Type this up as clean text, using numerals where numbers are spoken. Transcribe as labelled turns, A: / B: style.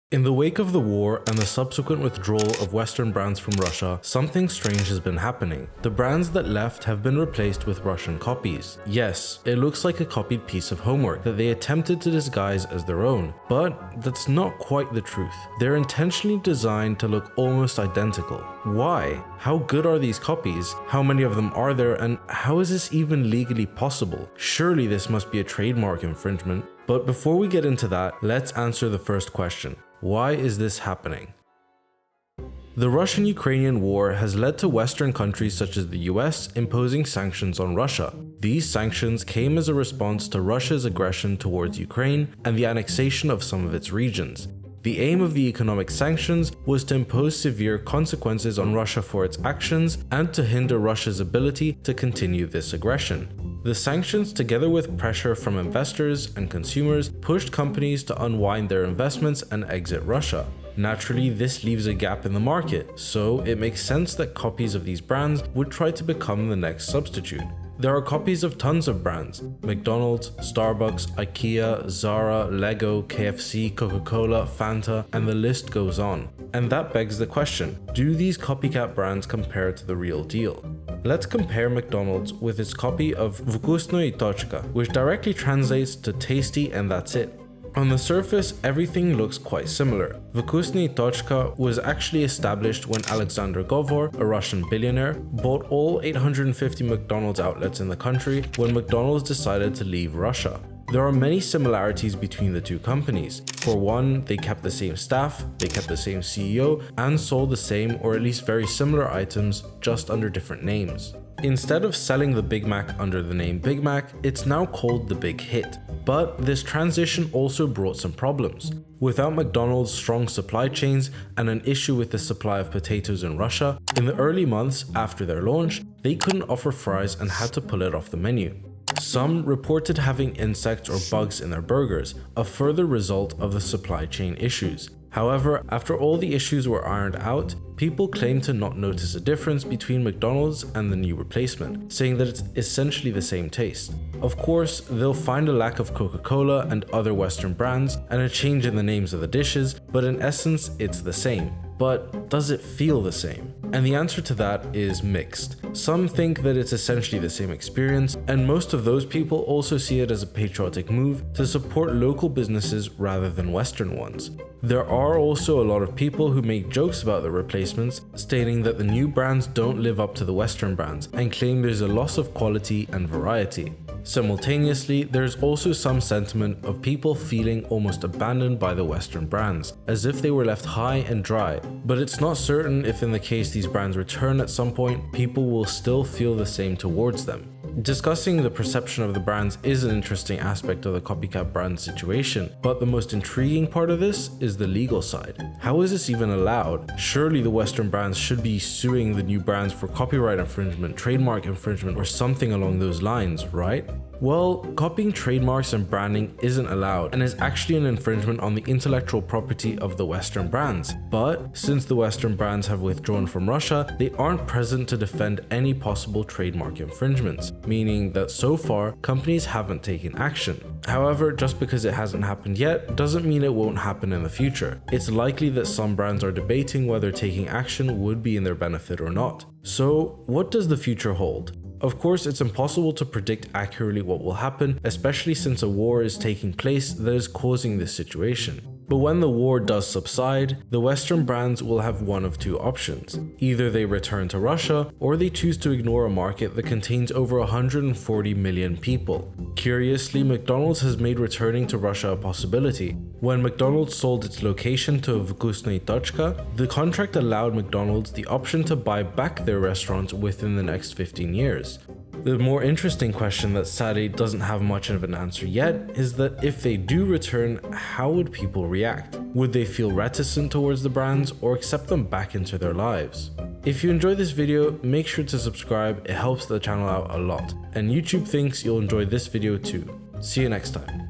A: In the wake of the war and the subsequent withdrawal of Western brands from Russia, something strange has been happening. The brands that left have been replaced with Russian copies. Yes, it looks like a copied piece of homework that they attempted to disguise as their own, but that's not quite the truth. They're intentionally designed to look almost identical. Why? How good are these copies? How many of them are there, and how is this even legally possible? Surely this must be a trademark infringement. But before we get into that, let's answer the first question. Why is this happening? The Russian-Ukrainian war has led to Western countries such as the US imposing sanctions on Russia. These sanctions came as a response to Russia's aggression towards Ukraine and the annexation of some of its regions. The aim of the economic sanctions was to impose severe consequences on Russia for its actions and to hinder Russia's ability to continue this aggression. The sanctions, together with pressure from investors and consumers, pushed companies to unwind their investments and exit Russia. Naturally, this leaves a gap in the market, so it makes sense that copies of these brands would try to become the next substitute. There are copies of tons of brands: McDonald's, Starbucks, IKEA, Zara, Lego, KFC, Coca-Cola, Fanta, and the list goes on. And that begs the question, do these copycat brands compare to the real deal? Let's compare McDonald's with its copy of Vkusno и точка, which directly translates to tasty and that's it. On the surface, everything looks quite similar. Vkusno и точка was actually established when Alexander Govor, a Russian billionaire, bought all 850 McDonald's outlets in the country when McDonald's decided to leave Russia. There are many similarities between the two companies. For one, they kept the same staff, they kept the same CEO, and sold the same or at least very similar items, just under different names. Instead of selling the Big Mac under the name Big Mac, it's now called the Big Hit. But this transition also brought some problems. Without McDonald's strong supply chains and an issue with the supply of potatoes in Russia, in the early months after their launch, they couldn't offer fries and had to pull it off the menu. Some reported having insects or bugs in their burgers, a further result of the supply chain issues. However, after all the issues were ironed out, people claimed to not notice a difference between McDonald's and the new replacement, saying that it's essentially the same taste. Of course, they'll find a lack of Coca-Cola and other Western brands and a change in the names of the dishes, but in essence, it's the same. But does it feel the same? And the answer to that is mixed. Some think that it's essentially the same experience, and most of those people also see it as a patriotic move to support local businesses rather than Western ones. There are also a lot of people who make jokes about the replacements, stating that the new brands don't live up to the Western brands and claim there's a loss of quality and variety. Simultaneously, there's also some sentiment of people feeling almost abandoned by the Western brands, as if they were left high and dry. But it's not certain if in the case these brands return at some point, people will still feel the same towards them. Discussing the perception of the brands is an interesting aspect of the copycat brand situation, but the most intriguing part of this is the legal side. How is this even allowed? Surely the Western brands should be suing the new brands for copyright infringement, trademark infringement, or something along those lines, right? Well, copying trademarks and branding isn't allowed and is actually an infringement on the intellectual property of the Western brands. But since the Western brands have withdrawn from Russia, they aren't present to defend any possible trademark infringements, meaning that so far, companies haven't taken action. However, just because it hasn't happened yet doesn't mean it won't happen in the future. It's likely that some brands are debating whether taking action would be in their benefit or not. So, what does the future hold? Of course, it's impossible to predict accurately what will happen, especially since a war is taking place that is causing this situation. But when the war does subside, the Western brands will have one of two options. Either they return to Russia, or they choose to ignore a market that contains over 140 million people. Curiously, McDonald's has made returning to Russia a possibility. When McDonald's sold its location to Vkusno и точка, the contract allowed McDonald's the option to buy back their restaurants within the next 15 years. The more interesting question that sadly doesn't have much of an answer yet is that if they do return, how would people react? Would they feel reticent towards the brands or accept them back into their lives? If you enjoyed this video, make sure to subscribe, it helps the channel out a lot. And YouTube thinks you'll enjoy this video too. See you next time.